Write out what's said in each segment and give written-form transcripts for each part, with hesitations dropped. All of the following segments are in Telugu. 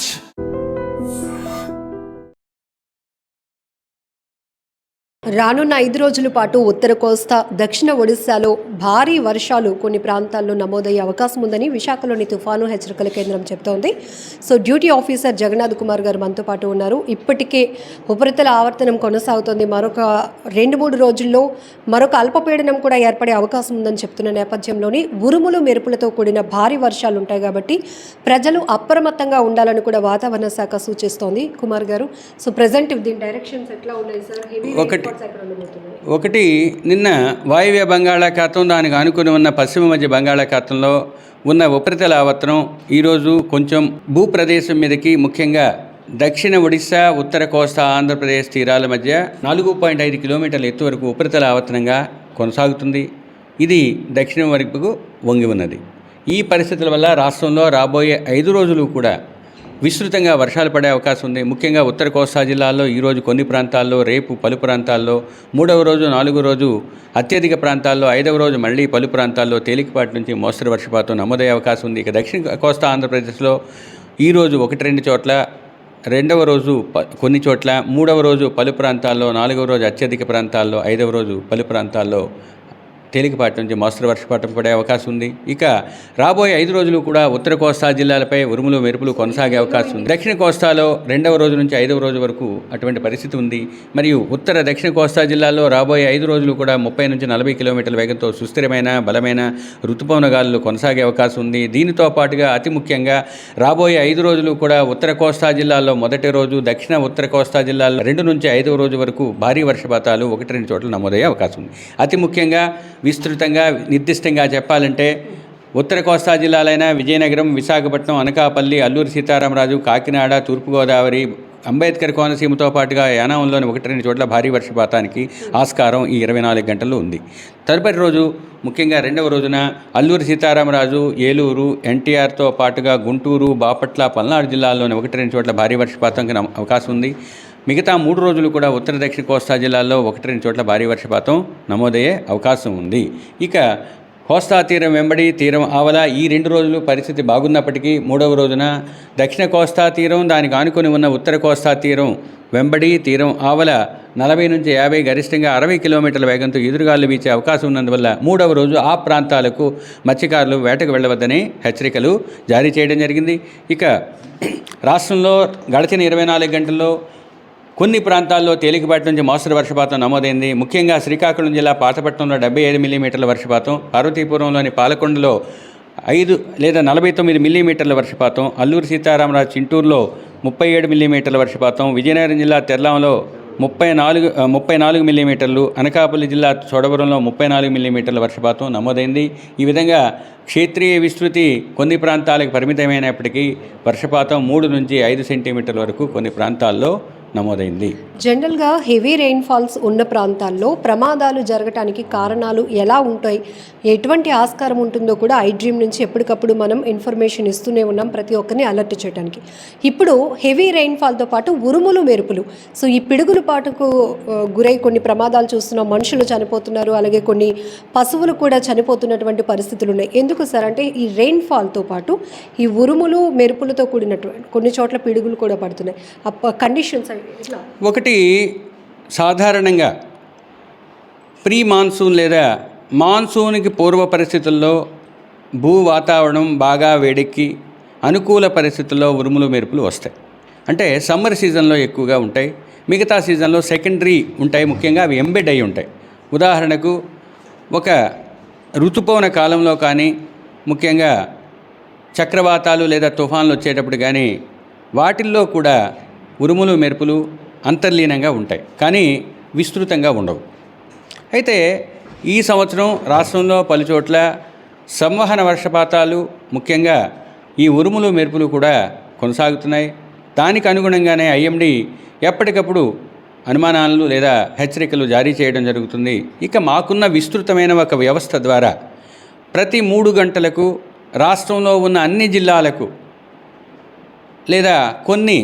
Raj! రానున్న 5 రోజుల పాటు ఉత్తర కోస్తా దక్షిణ ఒడిశాలో భారీ వర్షాలు కొన్ని ప్రాంతాల్లో నమోదయ్యే అవకాశం ఉందని విశాఖలోని తుఫాను హెచ్చరికల కేంద్రం చెబుతోంది. So duty officer Jagannath Kumar గారు మనతో పాటు ఉన్నారు. ఇప్పటికే ఉపరితల ఆవర్తనం కొనసాగుతోంది. మరొక 2-3 రోజుల్లో మరొక అల్పపీడనం కూడా ఏర్పడే అవకాశం ఉందని చెప్తున్న నేపథ్యంలోని ఉరుములు మెరుపులతో కూడిన భారీ వర్షాలు ఉంటాయి కాబట్టి ప్రజలు అప్రమత్తంగా ఉండాలని కూడా వాతావరణ శాఖ సూచిస్తోంది. కుమార్ గారు, సో ప్రజెంట్ దీని డైరెక్షన్స్ ఎట్లా ఉన్నాయి సార్? ఒకటి నిన్న వాయువ్య బంగాళాఖాతం, దానికి ఆనుకుని ఉన్న పశ్చిమ మధ్య బంగాళాఖాతంలో ఉన్న ఉపరితల ఆవర్తనం ఈరోజు కొంచెం భూప్రదేశం మీదకి, ముఖ్యంగా దక్షిణ ఒడిశా, ఉత్తర కోస్తా ఆంధ్రప్రదేశ్ తీరాల మధ్య 4.5 కిలోమీటర్ల ఎత్తు వరకు ఉపరితల ఆవర్తనంగా కొనసాగుతుంది. ఇది దక్షిణం వరకు వంగి ఉన్నది. ఈ పరిస్థితుల వల్ల రాష్ట్రంలో రాబోయే 5 రోజులు కూడా విస్తృతంగా వర్షాలు పడే అవకాశం ఉంది. ముఖ్యంగా ఉత్తర కోస్తా జిల్లాల్లో ఈరోజు కొన్ని ప్రాంతాల్లో, రేపు పలు ప్రాంతాల్లో, 3వ రోజు 4వ రోజు అత్యధిక ప్రాంతాల్లో, 5వ రోజు మళ్ళీ పలు ప్రాంతాల్లో తేలికపాటి నుంచి మోస్తరు వర్షపాతం నమోదయ్యే అవకాశం ఉంది. ఇక దక్షిణ కోస్తా ఆంధ్రప్రదేశ్లో ఈరోజు 1-2 చోట్ల, 2వ రోజు కొన్ని చోట్ల, 3వ రోజు పలు ప్రాంతాల్లో, 4వ రోజు అత్యధిక ప్రాంతాల్లో, 5వ రోజు పలు ప్రాంతాల్లో తేలికపాటి నుంచి మోస్తరు వర్షపాతం పడే అవకాశం ఉంది. ఇక రాబోయే 5 రోజులు కూడా ఉత్తర కోస్తా జిల్లాలపై ఉరుములు మెరుపులు కొనసాగే అవకాశం ఉంది. దక్షిణ కోస్తాలో 2వ రోజు నుంచి 5వ రోజు వరకు అటువంటి పరిస్థితి ఉంది. మరియు ఉత్తర దక్షిణ కోస్తా జిల్లాలో రాబోయే 5 రోజులు కూడా 30 నుంచి 40 కిలోమీటర్ల వేగంతో సుస్థిరమైన బలమైన ఋతుపవన గాలులు కొనసాగే అవకాశం ఉంది. దీనితో పాటుగా అతి ముఖ్యంగా రాబోయే 5 రోజులు కూడా ఉత్తర కోస్తా జిల్లాలో మొదటి రోజు, దక్షిణ ఉత్తర కోస్తా జిల్లాలో 2 నుంచి 5వ రోజు వరకు భారీ వర్షపాతాలు 1-2 చోట్ల నమోదయ్యే అవకాశం ఉంది. అతి ముఖ్యంగా విస్తృతంగా నిర్దిష్టంగా చెప్పాలంటే ఉత్తర కోస్తా జిల్లాలైన విజయనగరం, విశాఖపట్నం, అనకాపల్లి, అల్లూరి సీతారామరాజు, కాకినాడ, తూర్పుగోదావరి, అంబేద్కర్ కోనసీమతో పాటుగా యానాంలోని 1-2 చోట్ల భారీ వర్షపాతానికి ఆస్కారం ఈ 24 గంటల్లో ఉంది. తదుపరి రోజు ముఖ్యంగా 2వ రోజున అల్లూరి సీతారామరాజు, ఏలూరు, ఎన్టీఆర్తో పాటుగా గుంటూరు, బాపట్ల, పల్నాడు జిల్లాల్లోని 1-2 చోట్ల భారీ వర్షపాతానికి అవకాశం ఉంది. మిగతా 3 రోజులు కూడా ఉత్తర దక్షిణ కోస్తా జిల్లాల్లో 1-2 చోట్ల భారీ వర్షపాతం నమోదయ్యే అవకాశం ఉంది. ఇక కోస్తా తీరం వెంబడి, తీరం ఆవల ఈ 2 రోజులు పరిస్థితి బాగున్నప్పటికీ 3వ రోజున దక్షిణ కోస్తా తీరం, దానికి ఆనుకొని ఉన్న ఉత్తర కోస్తా తీరం వెంబడి, తీరం ఆవల 40 నుంచి 50, గరిష్టంగా 60 కిలోమీటర్ల వేగంతో ఎదురుగాలు వీచే అవకాశం ఉన్నందువల్ల 3వ రోజు ఆ ప్రాంతాలకు మత్స్యకారులు వేటకు వెళ్లవద్దని హెచ్చరికలు జారీ చేయడం జరిగింది. ఇక రాష్ట్రంలో గడిచిన 24 గంటల్లో కొన్ని ప్రాంతాల్లో తేలికపాటి నుంచి మోస్తరు వర్షపాతం నమోదైంది. ముఖ్యంగా శ్రీకాకుళం జిల్లా పాతపట్నంలో 75 మిల్లీమీటర్ల వర్షపాతం, పార్వతీపురంలోని పాలకొండలో 5 లేదా 49 మిల్లీమీటర్ల వర్షపాతం, అల్లూరి సీతారామరాజు చింటూరులో 37 మిల్లీమీటర్ల వర్షపాతం, విజయనగరం జిల్లా తెర్లాంలో 34 మిల్లీమీటర్లు, అనకాపల్లి జిల్లా చోడవరంలో 34 మిల్లీమీటర్ల వర్షపాతం నమోదైంది. ఈ విధంగా క్షేత్రీయ విస్తృతి కొన్ని ప్రాంతాలకు పరిమితమైనప్పటికీ వర్షపాతం 3 నుంచి 5 సెంటీమీటర్ల వరకు కొన్ని ప్రాంతాల్లో నమోదైంది. జనరల్గా హెవీ రెయిన్ఫాల్స్ ఉన్న ప్రాంతాల్లో ప్రమాదాలు జరగటానికి కారణాలు ఎలా ఉంటాయి, ఎటువంటి ఆస్కారం ఉంటుందో కూడా ఐడ్రీమ్ నుంచి ఎప్పటికప్పుడు మనం ఇన్ఫర్మేషన్ ఇస్తూనే ఉన్నాం ప్రతి ఒక్కరిని అలర్ట్ చేయడానికి. ఇప్పుడు హెవీ రెయిన్ఫాల్తో పాటు ఉరుములు మెరుపులు, సో ఈ పిడుగులు పాటుకు గురై కొన్ని ప్రమాదాలు చూస్తున్నాం. మనుషులు చనిపోతున్నారు, అలాగే కొన్ని పశువులు కూడా చనిపోతున్నటువంటి పరిస్థితులు ఉన్నాయి. ఎందుకు సార్ అంటే ఈ రెయిన్ఫాల్తో పాటు ఈ ఉరుములు మెరుపులతో కూడినటువంటి కొన్ని చోట్ల పిడుగులు కూడా పడుతున్నాయి. కండిషన్స్ ఒకటి, సాధారణంగా ప్రీ మాన్సూన్ లేదా మాన్సూన్కి పూర్వ పరిస్థితుల్లో భూ వాతావరణం బాగా వేడెక్కి అనుకూల పరిస్థితుల్లో ఉరుములు మెరుపులు వస్తాయి. అంటే సమ్మర్ సీజన్లో ఎక్కువగా ఉంటాయి, మిగతా సీజన్లో సెకండరీ ఉంటాయి. ముఖ్యంగా అవి ఎంబెడ్ అయి ఉంటాయి. ఉదాహరణకు ఒక ఋతుపవన కాలంలో కానీ, ముఖ్యంగా చక్రవాతాలు లేదా తుఫాన్లు వచ్చేటప్పుడు కానీ వాటిల్లో కూడా ఉరుములు మెరుపులు అంతర్లీనంగా ఉంటాయి, కానీ విస్తృతంగా ఉండవు. అయితే ఈ సంవత్సరం రాష్ట్రంలో పలుచోట్ల సంవహన వర్షపాతాలు, ముఖ్యంగా ఈ ఉరుములు మెరుపులు కూడా కొనసాగుతున్నాయి. దానికి అనుగుణంగానే ఐఎండీ ఎప్పటికప్పుడు అనుమానాలు లేదా హెచ్చరికలు జారీ చేయడం జరుగుతుంది. ఇక మాకున్న విస్తృతమైన ఒక వ్యవస్థ ద్వారా ప్రతి 3 గంటలకు రాష్ట్రంలో ఉన్న అన్ని జిల్లాలకు లేదా కొన్ని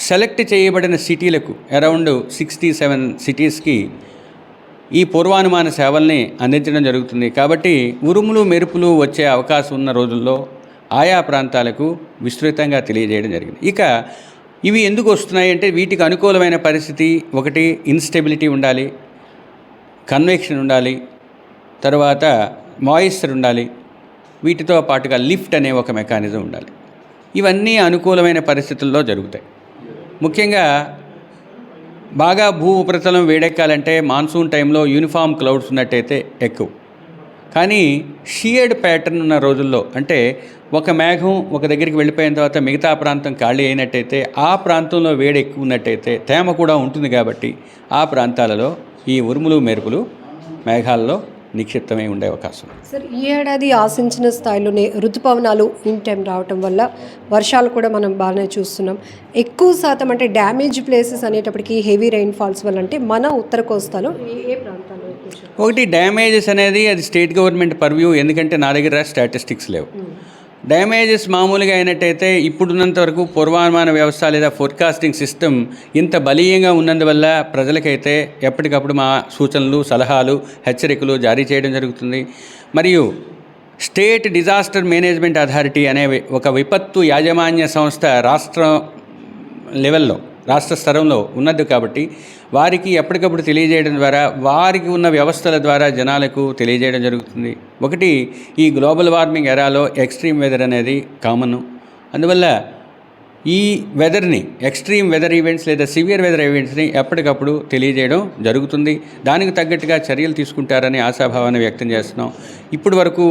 సెలెక్ట్ చేయబడిన సిటీలకు అరౌండ్ 67 సిటీస్కి ఈ పూర్వానుమాన సేవల్ని అందించడం జరుగుతుంది. కాబట్టి ఉరుములు మెరుపులు వచ్చే అవకాశం ఉన్న రోజుల్లో ఆయా ప్రాంతాలకు విస్తృతంగా తెలియజేయడం జరిగింది. ఇక ఇవి ఎందుకు వస్తున్నాయి అంటే వీటికి అనుకూలమైన పరిస్థితి ఒకటి ఇన్స్టెబిలిటీ ఉండాలి, కన్వెక్షన్ ఉండాలి, తర్వాత మాయిశ్చర్ ఉండాలి, వీటితో పాటుగా లిఫ్ట్ అనే ఒక మెకానిజం ఉండాలి. ఇవన్నీ అనుకూలమైన పరిస్థితుల్లో జరుగుతాయి. ముఖ్యంగా బాగా భూ ఉపరితలం వేడెక్కాలంటే మాన్సూన్ టైంలో యూనిఫామ్ క్లౌడ్స్ ఉన్నట్టయితే ఎక్కువ. కానీ షియర్డ్ ప్యాటర్న్ ఉన్న రోజుల్లో అంటే ఒక మేఘం ఒక దగ్గరికి వెళ్ళిపోయిన తర్వాత మిగతా ప్రాంతం ఖాళీ అయినట్టయితే ఆ ప్రాంతంలో వేడి ఎక్కువ ఉన్నట్టయితే తేమ కూడా ఉంటుంది కాబట్టి ఆ ప్రాంతాలలో ఈ ఉరుములు మెరుపులు మేఘాల్లో నిక్షిప్తమై ఉండే అవకాశం. సార్, ఈ ఏడాది ఆశించిన స్థాయిలోనే ఋతుపవనాలు ఇన్ టైం రావటం వల్ల వర్షాలు కూడా మనం బాగానే చూస్తున్నాం. ఎక్కువ శాతం అంటే డ్యామేజ్ ప్లేసెస్ అనేటప్పటికీ హెవీ రైన్ ఫాల్స్ వల్ల అంటే మన ఉత్తర కోస్తాలో ఏ ప్రాంతాల్లో ఒకటి డ్యామేజెస్ అనేది అది స్టేట్ గవర్నమెంట్ పర్వ్యూ, ఎందుకంటే నా దగ్గర స్టాటిస్టిక్స్ లేవు. డ్యామేజెస్ మామూలుగా అయినట్టయితే ఇప్పుడున్నంత వరకు పూర్వానుమాన వ్యవస్థ లేదా ఫోర్కాస్టింగ్ సిస్టమ్ ఇంత బలీయంగా ఉన్నందువల్ల ప్రజలకైతే ఎప్పటికప్పుడు మా సూచనలు, సలహాలు, హెచ్చరికలు జారీ చేయడం జరుగుతుంది. మరియు స్టేట్ డిజాస్టర్ మేనేజ్మెంట్ అథారిటీ అనే ఒక విపత్తు యాజమాన్య సంస్థ రాష్ట్ర స్థరంలో ఉన్నది కాబట్టి వారికి ఎప్పటికప్పుడు తెలియజేయడం ద్వారా వారికి ఉన్న వ్యవస్థల ద్వారా జనాలకు తెలియజేయడం జరుగుతుంది. ఒకటి ఈ గ్లోబల్ వార్మింగ్ ఎరాలో ఎక్స్ట్రీమ్ వెదర్ అనేది కామన్. అందువల్ల ఈ వెదర్ని ఎక్స్ట్రీమ్ వెదర్ ఈవెంట్స్ లేదా సివియర్ వెదర్ ఈవెంట్స్ని ఎప్పటికప్పుడు తెలియజేయడం జరుగుతుంది. దానికి తగ్గట్టుగా చర్యలు తీసుకుంటారని ఆశాభావాన్ని వ్యక్తం చేస్తున్నాం. ఇప్పటి వరకు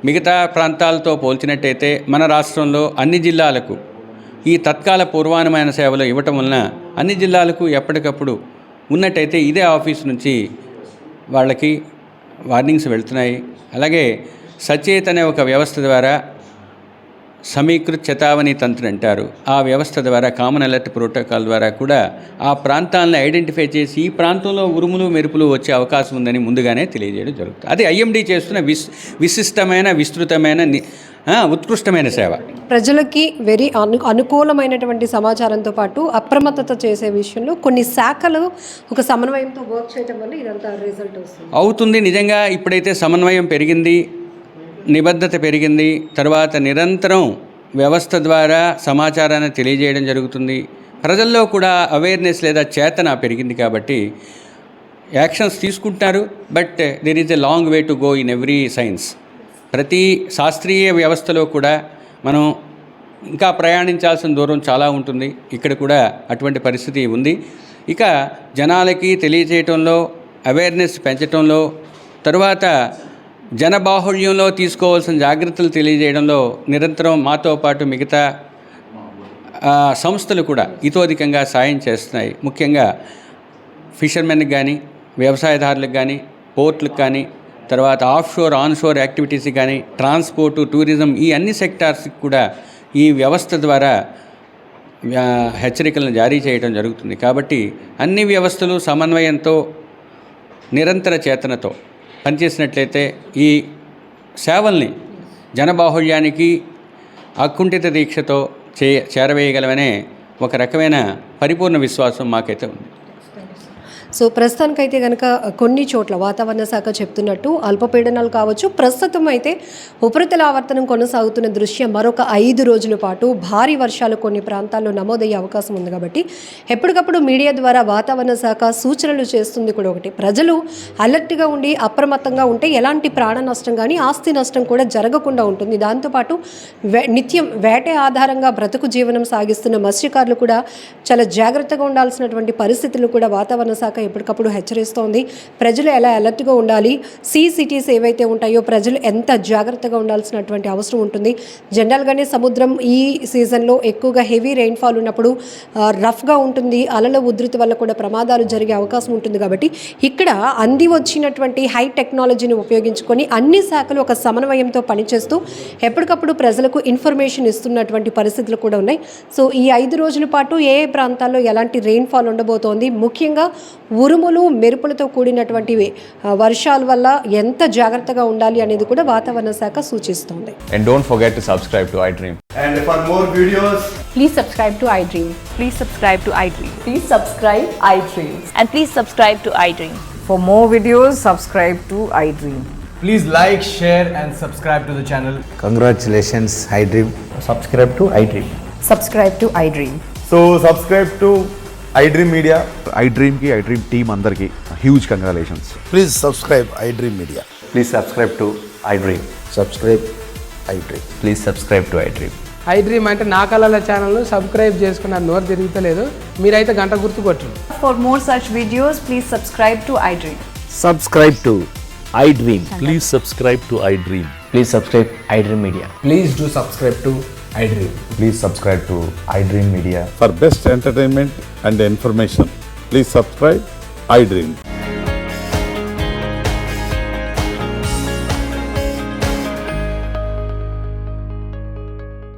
మిగతా ప్రాంతాలతో పోల్చినట్టయితే మన రాష్ట్రంలో అన్ని జిల్లాలకు ఈ తత్కాల పూర్వానుమాన సేవలు ఇవ్వటం వలన అన్ని జిల్లాలకు ఎప్పటికప్పుడు ఉన్నట్టయితే ఇదే ఆఫీస్ నుంచి వాళ్ళకి వార్నింగ్స్ వెళ్తున్నాయి. అలాగే సచేత్ అనే ఒక వ్యవస్థ ద్వారా సమీకృత చేతావని తంత్రం అంటారు. ఆ వ్యవస్థ ద్వారా కామన్ అలర్ట్ ప్రోటోకాల్ ద్వారా కూడా ఆ ప్రాంతాలను ఐడెంటిఫై చేసి ఈ ప్రాంతంలో ఉరుములు మెరుపులు వచ్చే అవకాశం ఉందని ముందుగానే తెలియజేయడం జరుగుతుంది. అది ఐఎండీ చేస్తున్న విశిష్టమైన, విస్తృతమైన, ఉత్కృష్టమైన సేవ. ప్రజలకి వెరీ అనుకూలమైనటువంటి సమాచారంతో పాటు అప్రమత్తత చేసే విషయంలో కొన్ని శాఖలు ఒక సమన్వయంతో వర్క్ చేయడం వల్ల ఇదంతా రిజల్ట్ అవుతుంది. నిజంగా ఇప్పుడైతే సమన్వయం పెరిగింది, నిబద్ధత పెరిగింది, తర్వాత నిరంతరం వ్యవస్థ ద్వారా సమాచారాన్ని తెలియజేయడం జరుగుతుంది. ప్రజల్లో కూడా అవేర్నెస్ లేదా చేతన పెరిగింది కాబట్టి యాక్షన్స్ తీసుకుంటున్నారు. But there is a long way to go in every science. ప్రతి శాస్త్రీయ వ్యవస్థలో కూడా మనం ఇంకా ప్రయాణించాల్సిన దూరం చాలా ఉంటుంది. ఇక్కడ కూడా అటువంటి పరిస్థితి ఉంది. ఇక జనాలకి తెలియజేయటంలో, అవేర్నెస్ పెంచడంలో, తరువాత జనబాహుళ్యంలో తీసుకోవాల్సిన జాగ్రత్తలు తెలియజేయడంలో నిరంతరం మాతో పాటు మిగతా సంస్థలు కూడా ఇతోధికంగా సాయం చేస్తున్నాయి. ముఖ్యంగా ఫిషర్మెన్కి కానీ, వ్యవసాయదారులకు కానీ, పోర్ట్లకు కానీ, తర్వాత ఆఫ్షోర్ ఆన్షోర్ యాక్టివిటీస్కి కానీ, ట్రాన్స్పోర్టు, టూరిజం, ఈ అన్ని సెక్టార్స్కి కూడా ఈ వ్యవస్థ ద్వారా హెచ్చరికలను జారీ చేయడం జరుగుతుంది. కాబట్టి అన్ని వ్యవస్థలు సమన్వయంతో, నిరంతర చేతనతో పనిచేసినట్లయితే ఈ సేవల్ని జనబాహుళ్యానికి అకుంఠిత దీక్షతో చేరవేయగలమనే ఒక రకమైన పరిపూర్ణ విశ్వాసం మాకైతే ఉంది. సో ప్రస్తుతానికైతే కనుక కొన్ని చోట్ల వాతావరణ శాఖ చెప్తున్నట్టు అల్పపీడనాలు కావచ్చు, ప్రస్తుతం అయితే ఉపరితల ఆవర్తనం కొనసాగుతున్న దృష్ట్యా మరొక 5 రోజుల పాటు భారీ వర్షాలు కొన్ని ప్రాంతాల్లో నమోదయ్యే అవకాశం ఉంది. కాబట్టి ఎప్పటికప్పుడు మీడియా ద్వారా వాతావరణ శాఖ సూచనలు చేస్తుంది కూడా ఒకటి. ప్రజలు అలర్ట్గా ఉండి అప్రమత్తంగా ఉంటే ఎలాంటి ప్రాణ నష్టం కానీ ఆస్తి నష్టం కూడా జరగకుండా ఉంటుంది. దాంతోపాటు నిత్యం వేట ఆధారంగా బ్రతుకు జీవనం సాగిస్తున్న మత్స్యకారులు కూడా చాలా జాగ్రత్తగా ఉండాల్సినటువంటి పరిస్థితులు కూడా వాతావరణ శాఖ ఎప్పటికప్పుడు హెచ్చరిస్తోంది. ప్రజలు ఎలా అలర్ట్గా ఉండాలి, సిటీస్ ఏవైతే ఉంటాయో ప్రజలు ఎంత జాగ్రత్తగా ఉండాల్సినటువంటి అవసరం ఉంటుంది. జనరల్గానే సముద్రం ఈ సీజన్లో ఎక్కువగా హెవీ రెయిన్ఫాల్ ఉన్నప్పుడు రఫ్గా ఉంటుంది, అలల ఉధృతి వల్ల కూడా ప్రమాదాలు జరిగే అవకాశం ఉంటుంది. కాబట్టి ఇక్కడ అంది వచ్చినటువంటి హై టెక్నాలజీని ఉపయోగించుకొని అన్ని శాఖలు ఒక సమన్వయంతో పనిచేస్తూ ఎప్పటికప్పుడు ప్రజలకు ఇన్ఫర్మేషన్ ఇస్తున్నటువంటి పరిస్థితులు కూడా ఉన్నాయి. సో ఈ 5 రోజుల పాటు ఏ ప్రాంతాల్లో ఎలాంటి రెయిన్ఫాల్ ఉండబోతోంది, ముఖ్యంగా ఉరుములు మెరుపులతో కూడినటువంటి వర్షాల వల్ల ఎంత జాగ్రత్తగా ఉండాలి అనేది కూడా వాతావరణ శాఖ సూచిస్తోంది. And don't forget to subscribe to iDream. And for more videos, please subscribe to iDream. Please subscribe to iDream. Please subscribe iDream. And please subscribe to iDream. For more videos, subscribe to iDream. Please like, share, and subscribe to the channel. Congratulations, iDream. Subscribe to iDream. Subscribe to iDream. So subscribe to iDream Media. iDream ki iDream team అందరికి huge congratulations. Please subscribe iDream Media. Please subscribe to iDream. Subscribe iDream. Please subscribe to iDream. iDream అంటే నా కళల ఛానల్ను సబ్స్క్రైబ్ చేసుకున్న నోరు తిరుగుతలేదు మీరైతే గంట గుర్తు కొట్టండి. For more such videos, please subscribe to iDream. Subscribe to iDream. Please subscribe to iDream. Please subscribe iDream Media. Please do subscribe to iDream. Please subscribe to iDream Media. For best entertainment and information, please subscribe iDream.